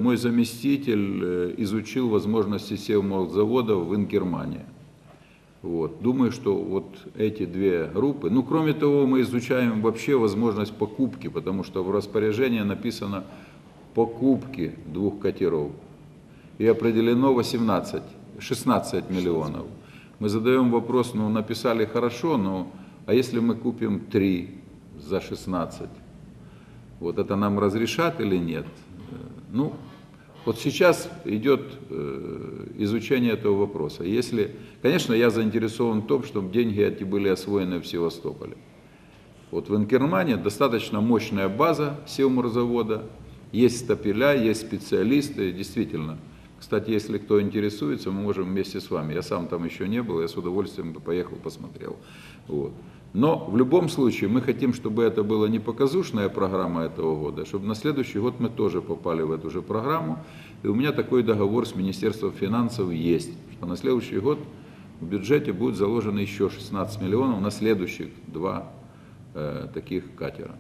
мой заместитель изучил возможности севмолзавода в Инкермане. Вот. Думаю, что вот эти две группы, ну кроме того, мы изучаем вообще возможность покупки, потому что в распоряжении написано покупки двух катеров. И определено 16 миллионов. Мы задаем вопрос, ну написали хорошо, но а если мы купим 3 за 16, вот это нам разрешат или нет? Ну, вот сейчас идет изучение этого вопроса. Если, конечно, я заинтересован в том, чтобы деньги эти были освоены в Севастополе. Вот в Инкермане достаточно мощная база севморзавода, есть стапеля, есть специалисты, действительно. Кстати, если кто интересуется, мы можем вместе с вами. Я сам там еще не был, я с удовольствием поехал, посмотрел. Вот. Но в любом случае мы хотим, чтобы это была не показушная программа этого года, чтобы на следующий год мы тоже попали в эту же программу. И у меня такой договор с Министерством финансов есть, что на следующий год в бюджете будет заложено еще 16 миллионов на следующих 2 таких катера.